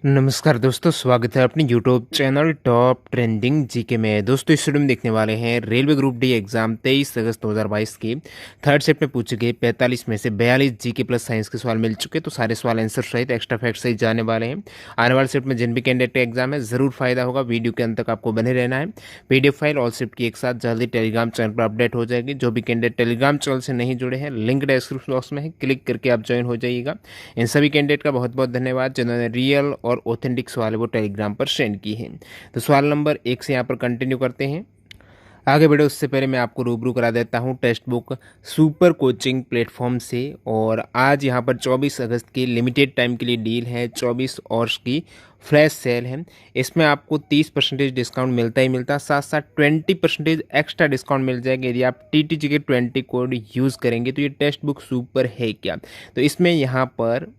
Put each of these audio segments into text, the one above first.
नमस्कार दोस्तों, स्वागत है अपने YouTube channel top trending GK में। दोस्तों इस वीडियो में देखने वाले हैं रेलवे ग्रुप डी एग्जाम 23 अगस्त 2022 की थर्ड शिफ्ट में पूछे गए 45 में से 42 जीके प्लस साइंस के सवाल मिल चुके। तो सारे सवाल आंसर सहित एक्स्ट्रा फैक्ट सहित जाने वाले हैं। आने वाले शिफ्ट में जिन भी कैंडिडेट का एग्जाम है जरूर फायदा होगा। वीडियो के अंत तक आपको बने रहना है। पीडीएफ फाइल ऑल शिफ्ट की एक साथ जल्दी टेलीग्राम चैनल पर अपडेट हो जाएगी। जो भी कैंडिडेट टेलीग्राम चैनल से नहीं जुड़े हैं, लिंक डिस्क्रिप्शन बॉक्स में है, क्लिक करके आप ज्वाइन हो जाइएगा। इन सभी कैंडिडेट का बहुत बहुत धन्यवाद जिन्होंने रियल और ऑथेंटिक सवाल है वो टेलीग्राम पर सेंड की है। तो सवाल नंबर 1 से यहाँ पर कंटिन्यू करते हैं। आगे बढ़े उससे पहले मैं आपको रूबरू करा देता हूँ text book super coaching platform से। और आज यहाँ पर 24 अगस्त की लिमिटेड टाइम के लिए डील है, 24 आवर्स की फ्लैश सेल है। इसमें आपको 30% डिस्काउंट मिलता ही मिलता, साथ साथ 20% एक्स्ट्रा डिस्काउंट मिल जाएगा यदि आप TTG के 20 कोड यूज़ करेंगे। तो ये टेक्स्ट बुक सुपर है क्या? तो इसमें यहाँ पर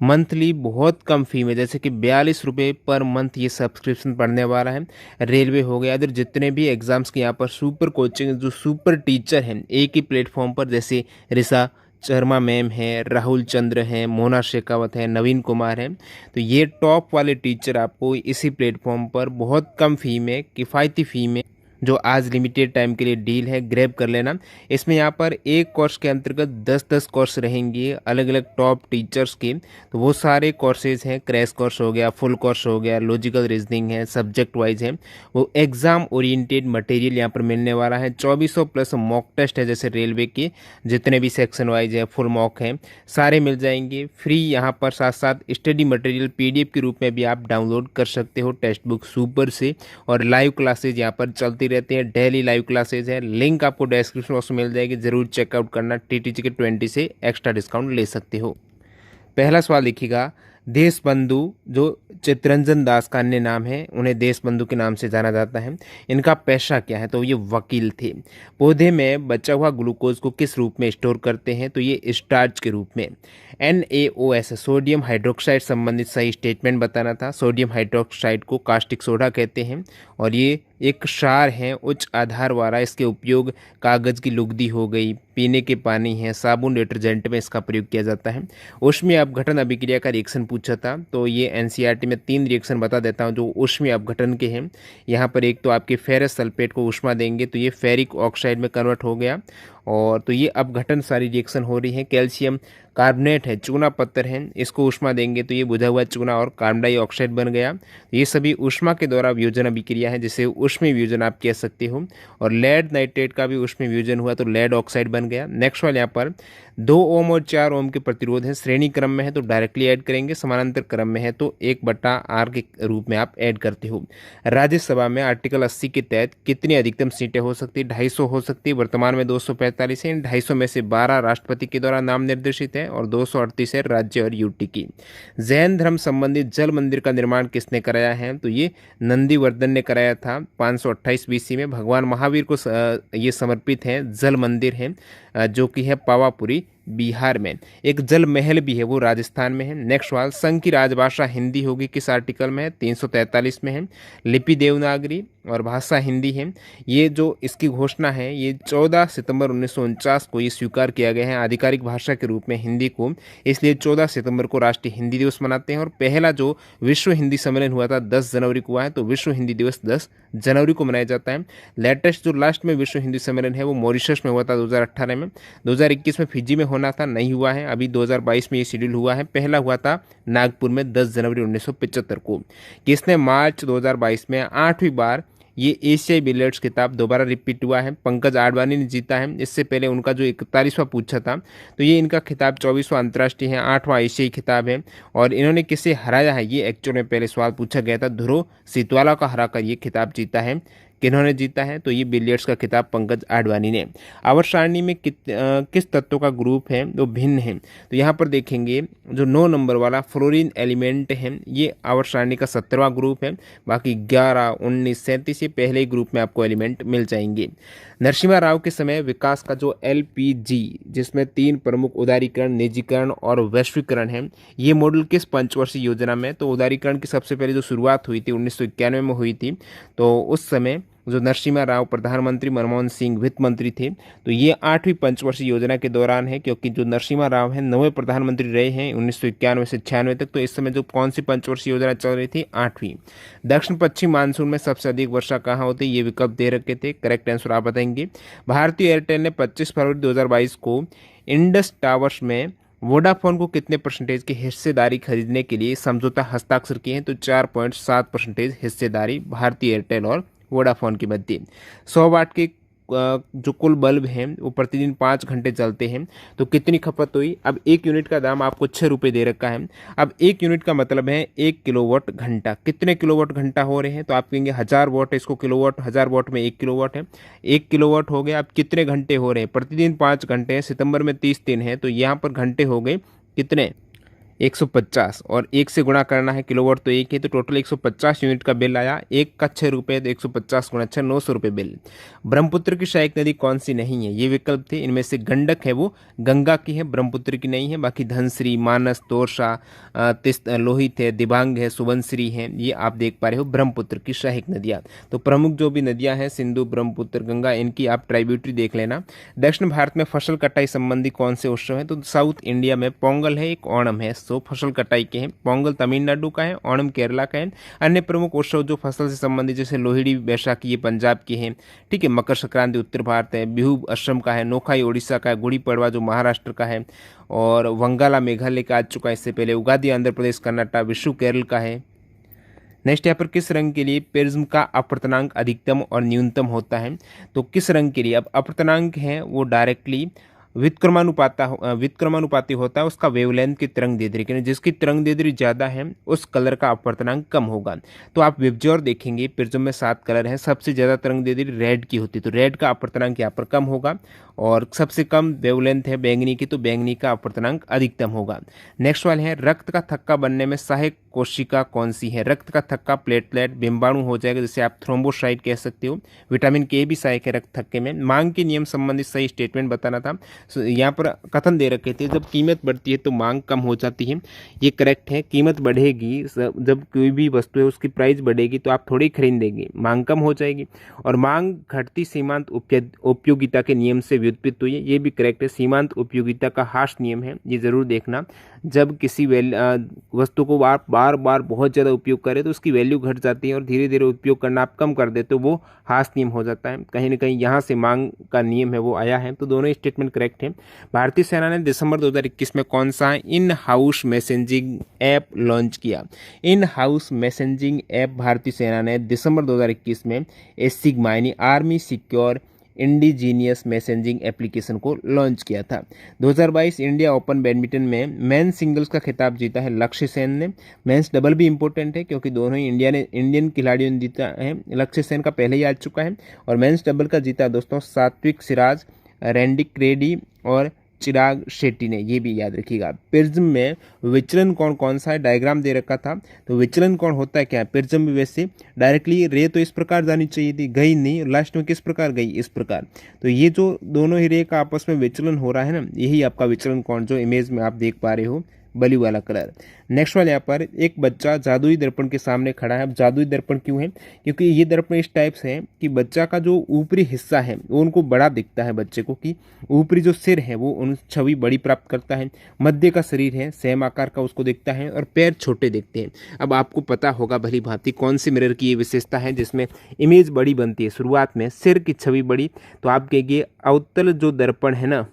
मंथली बहुत कम फी में, जैसे कि 42 रुपये पर मंथ ये सब्सक्रिप्शन पड़ने वाला है। रेलवे हो गया, अदर जितने भी एग्ज़ाम्स के यहाँ पर सुपर कोचिंग जो सुपर टीचर हैं एक ही प्लेटफॉर्म पर, जैसे ऋषा शर्मा मैम है, राहुल चंद्र हैं, मोना शेखावत है, नवीन कुमार हैं। तो ये टॉप वाले टीचर आपको इसी प्लेटफॉर्म पर बहुत कम फ़ी में, किफ़ायती फ़ी में, जो आज लिमिटेड टाइम के लिए डील है, ग्रैब कर लेना। इसमें यहाँ पर एक कोर्स के अंतर्गत 10-10 कोर्स रहेंगे अलग अलग टॉप टीचर्स के। तो वो सारे कोर्सेज हैं, क्रैश कोर्स हो गया, फुल कोर्स हो गया, लॉजिकल रीजनिंग है, सब्जेक्ट वाइज है। वो एग्जाम ओरिएंटेड मटेरियल यहाँ पर मिलने वाला है। 2400 प्लस मॉक टेस्ट है, जैसे रेलवे के जितने भी सेक्शन वाइज है, फुल मॉक है, सारे मिल जाएंगे फ्री यहाँ पर। साथ साथ स्टडी मटेरियल PDF के रूप में भी आप डाउनलोड कर सकते हो टेक्स्ट बुक सुपर से। और लाइव क्लासेज यहाँ पर चलती रहती हैं, डेली लाइव क्लासेज है। लिंक आपको डिस्क्रिप्शन बॉक्स में मिल जाएगी, जरूर चेकआउट करना। TTG के 20 से एक्स्ट्रा डिस्काउंट ले सकते हो। पहला सवाल लिखिएगा, देश बंधु जो चित्तरंजन दास का अन्य नाम है, उन्हें देश बंधु के नाम से जाना जाता है। इनका पेशा क्या है? तो ये वकील थे। पौधे में बचा हुआ ग्लूकोज को किस रूप में स्टोर करते हैं? तो ये स्टार्च के रूप में। NaOS सोडियम हाइड्रोक्साइड संबंधित सही स्टेटमेंट बताना था। सोडियम हाइड्रोक्साइड को कास्टिक सोडा कहते हैं और ये एक क्षार है उच्च आधार वाला। इसके उपयोग कागज़ की लुगदी हो गई, पीने के पानी है, साबुन, डिटर्जेंट में इसका प्रयोग किया जाता है। ऊष्मीय अपघटन अभिक्रिया का रिएक्शन पूछा था, तो ये NCERT में 3 रिएक्शन बता देता हूँ जो ऊष्मीय अपघटन के हैं। यहाँ पर एक तो आपके फेरस सल्फेट को ऊष्मा देंगे तो ये फेरिक ऑक्साइड में कन्वर्ट हो गया। और तो ये अपघटन सारी रिएक्शन हो रही है। कैल्शियम कार्बोनेट है, चूना पत्थर है, इसको ऊष्मा देंगे तो ये बुझा हुआ चूना और कार्बन डाइऑक्साइड बन गया। ये सभी ऊष्मा के द्वारा वियोजन अभिक्रिया है, जिसे ऊष्मीय वियोजन आप कह सकते हो। और लेड नाइट्रेट का भी ऊष्मीय वियोजन हुआ तो लेड ऑक्साइड बन गया। नेक्स्ट वाले यहाँ पर 2 ओम और 4 ओम के प्रतिरोध हैं। श्रेणी क्रम में है तो डायरेक्टली ऐड करेंगे, समानांतर क्रम में है तो 1/R के रूप में आप ऐड करते हो। राज्यसभा में आर्टिकल 80 के तहत कितनी अधिकतम सीटें हो सकती? 250 हो सकती है। वर्तमान में 245 है। इन 250 में से 12 राष्ट्रपति के द्वारा नाम निर्देशित है और 238 है राज्य और UT की। जैन धर्म संबंधित जल मंदिर का निर्माण किसने कराया है? तो ये नंदीवर्धन ने कराया था 528 BC में। भगवान महावीर को ये समर्पित है जल मंदिर है, जो कि है पावापुरी बिहार में। एक जल महल भी है, वो राजस्थान में है। नेक्स्ट सवाल, संघ की राजभाषा हिंदी होगी किस आर्टिकल में है? 343 में है। लिपि देवनागरी और भाषा हिंदी है। ये जो इसकी घोषणा है ये 14 सितंबर 1949 को ये स्वीकार किया गया है आधिकारिक भाषा के रूप में हिंदी को। इसलिए 14 सितंबर को राष्ट्रीय हिंदी दिवस मनाते हैं। और पहला जो विश्व हिंदी सम्मेलन हुआ था 10 जनवरी को हुआ है, तो विश्व हिंदी दिवस 10 जनवरी को मनाया जाता है। लेटेस्ट जो लास्ट में विश्व हिंदी सम्मेलन है वो मॉरिशस में हुआ था 2018 में। 2021 में फिजी में होना था, नहीं हुआ है। अभी 2022 में ये शेड्यूल हुआ है। पहला हुआ था नागपुर में 10 जनवरी 1975 को। किसने मार्च 2022 में 8वीं बार ये एशियाई बिलियर्ड्स खिताब दोबारा रिपीट हुआ है? पंकज आडवाणी ने जीता है। इससे पहले उनका जो 41वां पूछा था, तो ये इनका खिताब 24वां अंतर्राष्ट्रीय है, 8वां एशियाई खिताब है। और इन्होंने किसे हराया है ये एक्चुअल में पहले सवाल पूछा गया था। ध्रुव सीतवाला का हराकर ये खिताब जीता है। किन्होंने जीता है? तो ये बिलियर्ड्स का खिताब पंकज आडवाणी ने। आवर्त सारणी में किस तत्व का ग्रुप है वो भिन्न है? तो यहाँ पर देखेंगे जो 9 नंबर वाला फ्लोरीन एलिमेंट है ये आवर्त सारणी का 17वां ग्रुप है। बाकी 11, 19, 37 ये पहले ही ग्रुप में आपको एलिमेंट मिल जाएंगे। नरसिम्हा राव के समय विकास का जो LPG, जिसमें 3 प्रमुख उदारीकरण, निजीकरण और वैश्वीकरण है, ये मॉडल किस पंचवर्षीय योजना में? तो उदारीकरण की सबसे पहले जो शुरुआत हुई थी 1991 में हुई थी। तो उस समय जो नरसिम्हा राव प्रधानमंत्री, मनमोहन सिंह वित्त मंत्री थे। तो ये 8वीं पंचवर्षीय योजना के दौरान है, क्योंकि जो नरसिम्हा राव हैं 9वें प्रधानमंत्री रहे हैं 1991 से 96 तक। तो इस समय जो कौन सी पंचवर्षीय योजना चल रही थी? 8वीं। दक्षिण पश्चिम मानसून में सबसे अधिक वर्षा कहाँ होती है? ये विकल्प दे रखे थे, करेक्ट आंसर आप बताएंगे। भारतीय एयरटेल ने 25 फरवरी 2022 को इंडस टावर्स में वोडाफोन को कितने परसेंटेज की हिस्सेदारी खरीदने के लिए समझौता हस्ताक्षर किए हैं? तो 4.7% हिस्सेदारी भारतीय एयरटेल और वोडाफोन के मध्य। 100 वाट के जो कुल बल्ब हैं वो प्रतिदिन 5 घंटे चलते हैं, तो कितनी खपत हुई? अब 1 यूनिट का दाम आपको 6 रुपये दे रखा है। अब 1 यूनिट का मतलब है 1 किलोवाट घंटा। कितने किलोवाट घंटा हो रहे हैं? तो आप कहेंगे 1000 वाट है, इसको किलोवाट, 1000 वाट में 1 किलोवाट है, 1 किलोवाट हो गया। अब कितने घंटे हो रहे हैं? प्रतिदिन 5 घंटे हैं, सितंबर में 30 दिन है, तो यहाँ पर घंटे हो गए कितने? 150, और 1 से गुणा करना है, किलोवाट तो 1 है, तो टोटल 150 यूनिट का बिल आया। 1 का 6 रुपये, तो 150 गुणा 6, 900 रुपये बिल। ब्रह्मपुत्र की सहायक नदी कौन सी नहीं है? ये विकल्प थे, इनमें से गंडक है वो गंगा की है, ब्रह्मपुत्र की नहीं है। बाकी धनश्री, मानस, तोरसा, लोहित है, दिबांग है, सुबनश्री है, ये आप देख पा रहे हो ब्रह्मपुत्र की सहायक नदियाँ। तो प्रमुख जो भी नदियाँ हैं सिंधु, ब्रह्मपुत्र, गंगा, इनकी आप ट्राइब्यूटरी देख लेना। दक्षिण भारत में फसल कटाई संबंधी कौन से उत्सव है? तो साउथ इंडिया में पोंगल है, एक ओणम है, सो फसल कटाई के हैं। पोंगल तमिलनाडु का है, ओणम केरला का है। अन्य प्रमुख उत्सव जो फसल से संबंधित, जैसे लोहड़ी, बैसाखी, ये पंजाब के हैं, ठीक है। मकर संक्रांति उत्तर भारत है, बिहू असम का है, नोखाई उड़ीसा का है, गुड़ी पड़वा जो महाराष्ट्र का है, और वंगाला मेघालय का आ चुका है इससे पहले, उगादि आंध्र प्रदेश, कर्नाटक, विशु केरल का है। नेक्स्ट यहाँ पर किस रंग के लिए प्रिज्म का अपवर्तनांक अधिकतम और न्यूनतम होता है? तो किस रंग के लिए? अब अपवर्तनांक है वो डायरेक्टली व्युत्क्रमानुपाती होता है उसका वेवलेंथ की तरंग दैर्ध्य, जिसकी तरंग दैर्ध्य ज़्यादा है उस कलर का अपवर्तनांक कम होगा। तो आप विबज्योर देखेंगे, प्रिज्म में 7 कलर हैं, सबसे ज़्यादा तरंग दैर्ध्य रेड की होती है, तो रेड का अपवर्तनांक यहाँ पर कम होगा। और सबसे कम वेवलेंथ है बैंगनी की, तो बैंगनी का अपवर्तनांक अधिकतम होगा। नेक्स्ट वाले हैं, रक्त का थक्का बनने में सहायक कोशिका कौन सी है? रक्त का थक्का प्लेटलेट, बिंबाणु हो जाएगा, जिसे आप थ्रोम्बोसाइट कह सकते हो। विटामिन के भी सहायक है रक्त थक्के में। मांग के नियम संबंधित सही स्टेटमेंट बताना था। यहाँ पर कथन दे रखे थे, जब कीमत बढ़ती है तो मांग कम हो जाती है, ये करेक्ट है। कीमत बढ़ेगी, जब कोई भी वस्तु है उसकी प्राइस बढ़ेगी तो आप थोड़ी खरीदेंगे, मांग कम हो जाएगी। और मांग घटती सीमांत उपयोगिता के नियम से व्युत्पत्ति हुई है, ये भी करेक्ट है। सीमांत उपयोगिता का हार्श नियम है, ये जरूर देखना। जब किसी वस्तु को बार बार बहुत ज़्यादा उपयोग करें तो उसकी वैल्यू घट जाती है, और धीरे धीरे उपयोग करना आप कम कर देते तो वो हार्श नियम हो जाता है। कहीं ना कहीं यहाँ से मांग का नियम है वो आया है, तो दोनों स्टेटमेंट करेक्ट है। भारतीय सेना ने दिसंबर 2021 में कौन सा in house messaging app launch किया? इन हाउस मैसेजिंग ऐप भारतीय सेना ने दिसंबर 2021 में सिग्मा यानी army secure indigenous messaging application को लॉन्च किया था। 2022 इंडिया ओपन बैडमिंटन में मेंस सिंगल्स का खिताब जीता है लक्ष्य सेन ने। मेंस डबल भी इंपॉर्टेंट है, क्योंकि दोनों ही इंडियन खिलाड़ियों ने जीता है। लक्ष्य सेन का पहले ही आ चुका है। और मेंस डबल का जीता दोस्तों सात्विक सिराज, रैंडिक रेड्डी और चिराग शेट्टी ने, ये भी याद रखिएगा। प्रिज्म में विचलन कोण कौन सा है? डायग्राम दे रखा था, तो विचलन कोण होता है क्या? प्रिज्म में वैसे डायरेक्टली रे तो इस प्रकार जानी चाहिए थी, गई नहीं, लास्ट में किस प्रकार गई? इस प्रकार। तो ये जो दोनों ही रे का आपस में विचलन हो रहा है ना, यही आपका विचलन कोण जो इमेज में आप देख पा रहे हो, बली वाला कलर। नेक्स्ट वाले यहाँ पर एक बच्चा जादुई दर्पण के सामने खड़ा है। अब जादुई दर्पण क्यों है? क्योंकि ये दर्पण इस टाइप से है कि बच्चा का जो ऊपरी हिस्सा है वो उनको बड़ा दिखता है बच्चे को, कि ऊपरी जो सिर है वो उन छवि बड़ी प्राप्त करता है। मध्य का शरीर है सेम आकार का उसको दिखता है, और पैर छोटे दिखते हैं। अब आपको पता होगा भली भांति कौन सी मिरर की ये विशेषता है जिसमें इमेज बड़ी बनती है। शुरुआत में सिर की छवि बड़ी, तो आप कहेंगे अवतल जो दर्पण है ना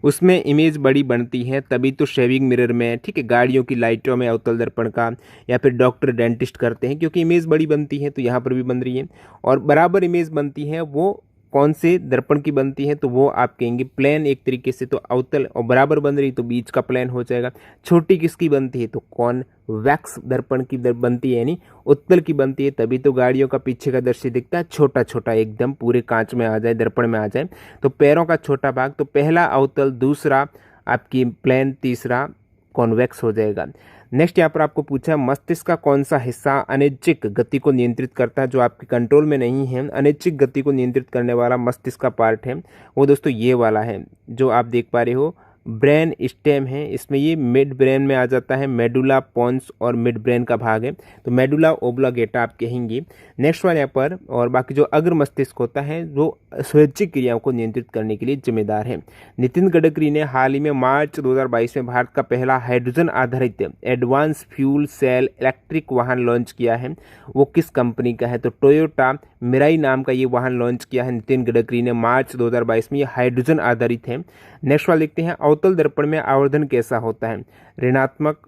उसमें इमेज बड़ी बनती है, तभी तो शेविंग मिरर में, ठीक है, गाड़ियों की लाइटों में अवतल दर्पण का, या फिर डॉक्टर डेंटिस्ट करते हैं, क्योंकि इमेज बड़ी बनती है। तो यहाँ पर भी बन रही है। और बराबर इमेज बनती है वो कौन से दर्पण की बनती है? तो वो आप कहेंगे प्लेन एक तरीके से, तो अवतल और बराबर बन रही तो बीच का प्लेन हो जाएगा। छोटी किसकी बनती है? तो कॉन्वेक्स दर्पण की बनती है, यानी उत्तल की बनती है, तभी तो गाड़ियों का पीछे का दृश्य दिखता है छोटा छोटा, एकदम पूरे कांच में आ जाए, दर्पण में आ जाए। तो पैरों का छोटा भाग, तो पहला अवतल, दूसरा आपकी प्लेन, तीसरा कॉन्वेक्स हो जाएगा। नेक्स्ट यहाँ पर आपको पूछा मस्तिष्क का कौन सा हिस्सा अनैच्छिक गति को नियंत्रित करता है, जो आपके कंट्रोल में नहीं है। अनैच्छिक गति को नियंत्रित करने वाला मस्तिष्क का पार्ट है वो दोस्तों ये वाला है, जो आप देख पा रहे हो ब्रेन स्टेम है, इसमें ये मिड ब्रेन में आ जाता है, मेडुला पोन्स और मिड ब्रेन का भाग है, तो मेडुला ओब्लांगेटा आप कहेंगे। नेक्स्ट वाले यहाँ पर, और बाकी जो अग्र मस्तिष्क होता है जो स्वैच्छिक क्रियाओं को नियंत्रित करने के लिए जिम्मेदार है। नितिन गडकरी ने हाल ही में मार्च 2022 में भारत का पहला हाइड्रोजन आधारित एडवांस फ्यूल सेल इलेक्ट्रिक वाहन लॉन्च किया है, वो किस कंपनी का है? तो टोयोटा मिराई नाम का ये वाहन लॉन्च किया है नितिन गडकरी ने मार्च 2022 में, ये हाइड्रोजन आधारित है। नेक्स्ट वाला देखते हैं, अवतल दर्पण में आवर्धन कैसा होता है? ऋणात्मक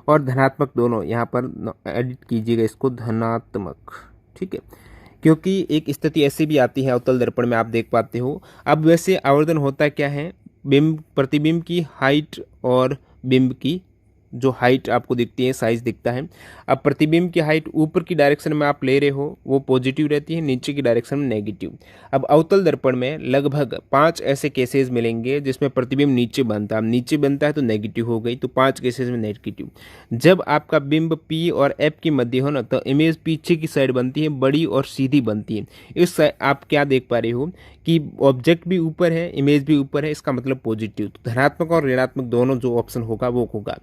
और धनात्मक दोनों, यहाँ पर एडिट कीजिएगा इसको धनात्मक, ठीक है, क्योंकि एक स्थिति ऐसी भी आती है अवतल दर्पण में, आप देख पाते हो। अब वैसे आवर्धन होता क्या है? बिंब प्रतिबिंब की हाइट और बिंब की जो हाइट आपको दिखती है, साइज दिखता है। अब प्रतिबिंब की हाइट ऊपर की डायरेक्शन में आप ले रहे हो वो पॉजिटिव रहती है, नीचे की डायरेक्शन में नेगेटिव। अब अवतल दर्पण में लगभग 5 ऐसे केसेस मिलेंगे जिसमें प्रतिबिंब नीचे बनता है, अब नीचे बनता है तो नेगेटिव हो गई, तो 5 केसेस में नेगेटिव। जब आपका बिंब पी और एफ की मध्य हो ना, तो इमेज पीछे की साइड बनती है, बड़ी और सीधी बनती है। इस आप क्या देख पा रहे हो कि ऑब्जेक्ट भी ऊपर है, इमेज भी ऊपर है, इसका मतलब पॉजिटिव। तो धनात्मक और ऋणात्मक दोनों जो ऑप्शन होगा वो होगा।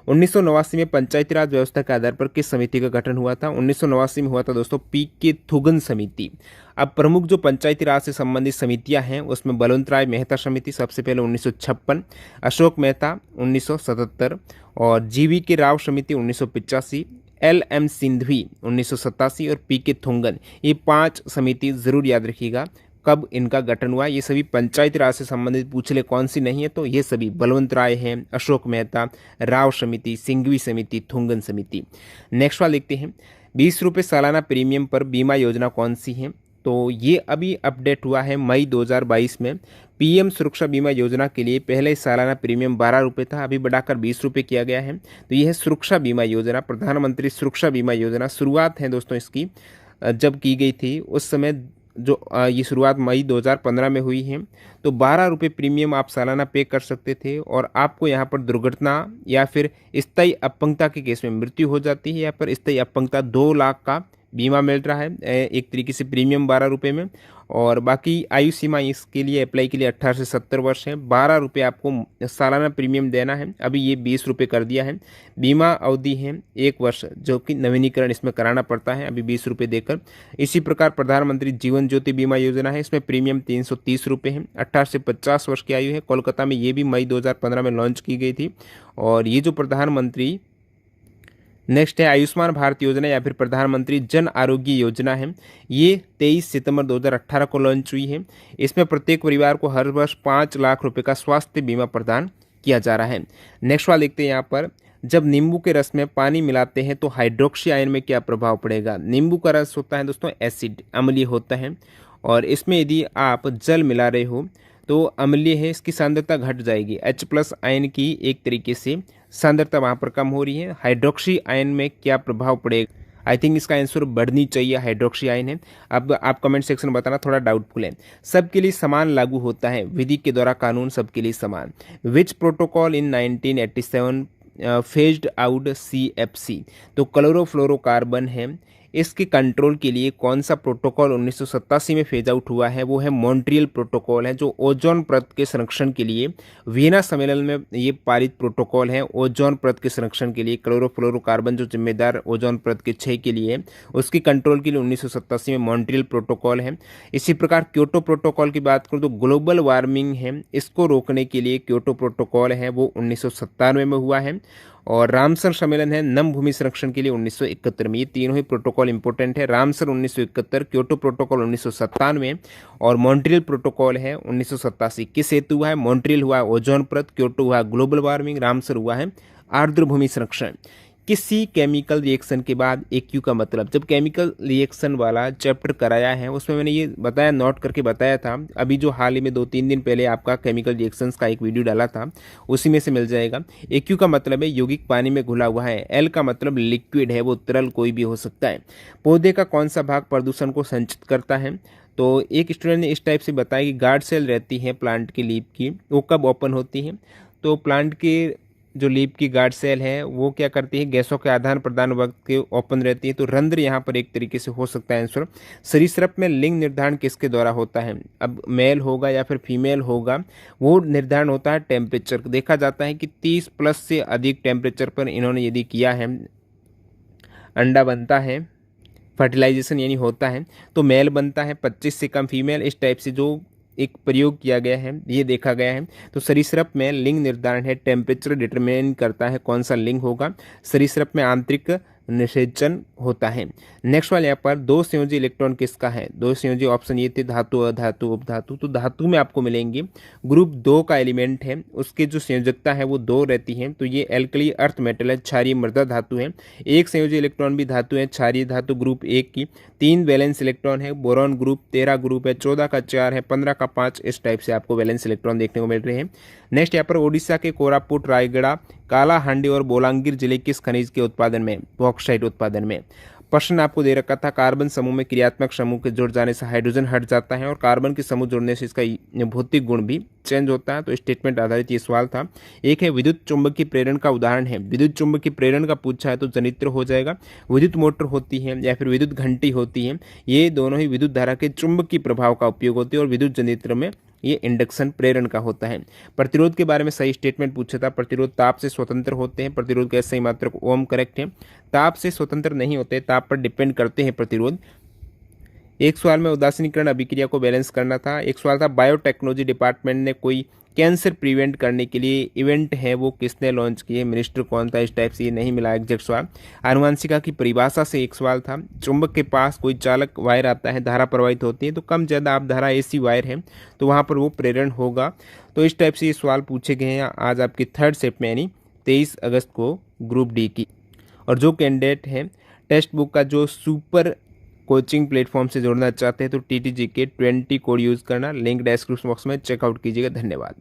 1989 में पंचायती राज व्यवस्था के आधार पर किस समिति का गठन हुआ था? 1989 में हुआ था दोस्तों पी.के. थुगन समिति। अब प्रमुख जो पंचायती राज से संबंधित समितियां हैं उसमें बलवंत राय मेहता समिति सबसे पहले 1956, अशोक मेहता 1977 और जी.वी.के. राव समिति 1985, एल.एम. सिंघवी 1987 और पी.के. थुगन, ये 5 समिति जरूर याद रखिएगा कब इनका गठन हुआ। ये सभी पंचायती राज से संबंधित पूछ ले कौन सी नहीं है, तो ये सभी बलवंत राय हैं, अशोक मेहता, राव समिति, सिंघवी समिति, थुगन समिति। नेक्स्ट वाला देखते हैं, 20 रुपये सालाना प्रीमियम पर बीमा योजना कौन सी है? तो ये अभी अपडेट हुआ है मई 2022 में। पीएम सुरक्षा बीमा योजना के लिए पहले सालाना प्रीमियम 12 रुपये था, अभी बढ़ाकर 20 रुपये किया गया है। तो यह है सुरक्षा बीमा योजना, प्रधानमंत्री सुरक्षा बीमा योजना। शुरुआत है दोस्तों इसकी जब की गई थी उस समय जो ये शुरुआत मई 2015 में हुई है, तो 12 रुपये प्रीमियम आप सालाना पे कर सकते थे और आपको यहाँ पर दुर्घटना या फिर स्थायी अपंगता के केस में मृत्यु हो जाती है, या पर स्थायी अपंगता 2 लाख का बीमा मिल रहा है एक तरीके से प्रीमियम 12 रुपये में। और बाकी आयु सीमा इसके लिए अप्लाई के लिए 18 से 70 वर्ष है। 12 रुपये आपको सालाना प्रीमियम देना है, अभी ये 20 रुपये कर दिया है। बीमा अवधि है 1 वर्ष, जो कि नवीनीकरण इसमें कराना पड़ता है अभी 20 रुपये देकर। इसी प्रकार प्रधानमंत्री जीवन ज्योति बीमा योजना है, इसमें प्रीमियम 330 रुपये है। 18 से 50 वर्ष की आयु है। कोलकाता में ये भी मई 2015 में लॉन्च की गई थी। और ये जो प्रधानमंत्री नेक्स्ट है आयुष्मान भारत योजना या फिर प्रधानमंत्री जन आरोग्य योजना है, ये 23 सितंबर 2018 को लॉन्च हुई है। इसमें प्रत्येक परिवार को हर वर्ष 5 लाख रुपए का स्वास्थ्य बीमा प्रदान किया जा रहा है। नेक्स्ट वाला देखते हैं यहाँ पर, जब नींबू के रस में पानी मिलाते हैं तो हाइड्रोक्सी आयन में क्या प्रभाव पड़ेगा? नींबू का रस होता है दोस्तों एसिड, अम्लीय होता है, और इसमें यदि आप जल मिला रहे हो तो अम्लीय है, इसकी सांद्रता घट जाएगी। H+ आयन की एक तरीके से सांद्रता वहाँ पर कम हो रही है। हाइड्रोक्सी आयन में क्या प्रभाव पड़ेगा? आई थिंक इसका आंसर बढ़नी चाहिए, हाइड्रोक्सी आयन है। अब आप कमेंट सेक्शन में बताना, थोड़ा डाउटफुल है। सबके लिए समान लागू होता है, विधि के द्वारा कानून सबके लिए समान। विच प्रोटोकॉल इन 1987 फेज्ड आउट CFC? तो क्लोरोफ्लोरोकार्बन है, इसके कंट्रोल के लिए कौन सा प्रोटोकॉल 1987 में फेज आउट हुआ है? वो है मॉन्ट्रियल प्रोटोकॉल है, जो ओजोन परत के संरक्षण के लिए वियना सम्मेलन में ये पारित प्रोटोकॉल है। ओजोन परत के संरक्षण के लिए क्लोरोफ्लोरोकार्बन जो जिम्मेदार ओजोन परत के क्षय के लिए, उसकी कंट्रोल के लिए 1987 में मॉन्ट्रियल प्रोटोकॉल है। इसी प्रकार क्योटो प्रोटोकॉल की बात करूँ तो ग्लोबल वार्मिंग है, इसको रोकने के लिए क्योटो प्रोटोकॉल है वो 1997 में हुआ है। और रामसर सम्मेलन है नम भूमि संरक्षण के लिए 1971 में। ये तीनों ही प्रोटोकॉल इंपॉर्टेंट है। रामसर 1971, क्योटो प्रोटोकॉल 1997 और मॉन्ट्रियल प्रोटोकॉल है 1987। किस हेतु हुआ है? मॉन्ट्रियल हुआ है ओजोन परत, क्योटो हुआ ग्लोबल वार्मिंग, रामसर हुआ है आर्द्र भूमि संरक्षण। किसी केमिकल रिएक्शन के बाद AQ का मतलब, जब केमिकल रिएक्शन वाला चैप्टर कराया है उसमें मैंने ये बताया, नोट करके बताया था। अभी जो हाल ही में 2-3 दिन पहले आपका केमिकल रिएक्शंस का एक वीडियो डाला था, उसी में से मिल जाएगा। AQ का मतलब है यौगिक पानी में घुला हुआ है। L का मतलब लिक्विड है, वो तरल कोई भी हो सकता है। पौधे का कौन सा भाग प्रदूषण को संचित करता है? तो एक स्टूडेंट ने इस टाइप से बताया कि गार्ड सेल रहती है प्लांट की लीफ की, वो कब ओपन होती है? तो प्लांट के जो लीप की गार्ड सेल है वो क्या करती है, गैसों के आदान प्रदान वक्त के ओपन रहती है, तो रंध्र यहाँ पर एक तरीके से हो सकता है आंसर। सरीसृप में लिंग निर्धारण किसके द्वारा होता है, अब मेल होगा या फिर फीमेल होगा, वो निर्धारण होता है टेम्परेचर। देखा जाता है कि 30 प्लस से अधिक टेम्परेचर पर इन्होंने यदि किया है, अंडा बनता है, फर्टिलाइजेशन यानी होता है, तो मेल बनता है, 25 से कम फीमेल, इस टाइप से जो एक प्रयोग किया गया है ये देखा गया है। तो सरीसृप में लिंग निर्धारण है, टेम्परेचर डिटरमाइन करता है कौन सा लिंग होगा। सरीसृप में आंतरिक निषेचन होता है। नेक्स्ट वाले यहाँ पर दो संयोजी इलेक्ट्रॉन किसका है, दो संयोजी ऑप्शन ये थे धातु, अधातु, उपधातु। तो धातु में आपको मिलेंगे ग्रुप 2 का एलिमेंट है, उसकी जो संयोजकता है वो 2 रहती है, तो ये एल्कली अर्थ मेटल है, क्षारीय मृदा धातु है। एक संयोजी इलेक्ट्रॉन भी धातु है, क्षारीय धातु ग्रुप 1 की। 3 वैलेंस इलेक्ट्रॉन है, बोरॉन ग्रुप 13 ग्रुप है, 14 का 4 है, 15 का 5, इस टाइप से आपको वैलेंस इलेक्ट्रॉन देखने को मिल रहे हैं। नेक्स्ट यहाँ पर ओडिशा के कोरापुट, रायगढ़, कालाहांडी और बोलांगीर जिले किस खनिज के उत्पादन में, बॉक्साइट उत्पादन में। प्रश्न आपको दे रखा था कार्बन समूह में क्रियात्मक समूह के जुड़ जाने से हाइड्रोजन हट जाता है और कार्बन के समूह जुड़ने से इसका भौतिक गुण भी चेंज होता है, तो स्टेटमेंट आधारित ये सवाल था। एक है विद्युत चुंबकीय प्रेरण का उदाहरण है, विद्युत चुंबकीय प्रेरण का पूछा है तो जनित्र हो जाएगा। विद्युत मोटर होती है या फिर विद्युत घंटी होती है, ये दोनों ही विद्युत धारा के चुंबकीय प्रभाव का उपयोग होती है, और विद्युत जनित्र में ये इंडक्शन प्रेरण का होता है। प्रतिरोध के बारे में सही स्टेटमेंट पूछा था, प्रतिरोध ताप से स्वतंत्र होते हैं, प्रतिरोध का सही मात्रक ओम करेक्ट है। ताप से स्वतंत्र नहीं होते, ताप पर डिपेंड करते हैं प्रतिरोध। एक सवाल में उदासीनीकरण अभिक्रिया को बैलेंस करना था। एक सवाल था बायोटेक्नोलॉजी डिपार्टमेंट ने कोई कैंसर प्रिवेंट करने के लिए इवेंट है वो किसने लॉन्च किए, मिनिस्टर कौन था, इस टाइप से ये नहीं मिला एग्जैक्ट सवाल। आनुवंशिका की परिभाषा से एक सवाल था। चुंबक के पास कोई चालक वायर आता है, धारा प्रवाहित होती है, तो कम ज़्यादा आप धारा ऐसी वायर है तो वहाँ पर वो प्रेरण होगा। तो इस टाइप से ये सवाल पूछे गए हैं आज आपकी थर्ड शिफ्ट में यानी 23 अगस्त को ग्रुप डी की। और जो कैंडिडेट हैं टेक्स्ट बुक का जो सुपर कोचिंग प्लेटफॉर्म से जुड़ना चाहते हैं तो TTGK 20 कोड यूज़ करना, लिंक डिस्क्रिप्शन बॉक्स में चेकआउट कीजिएगा। धन्यवाद।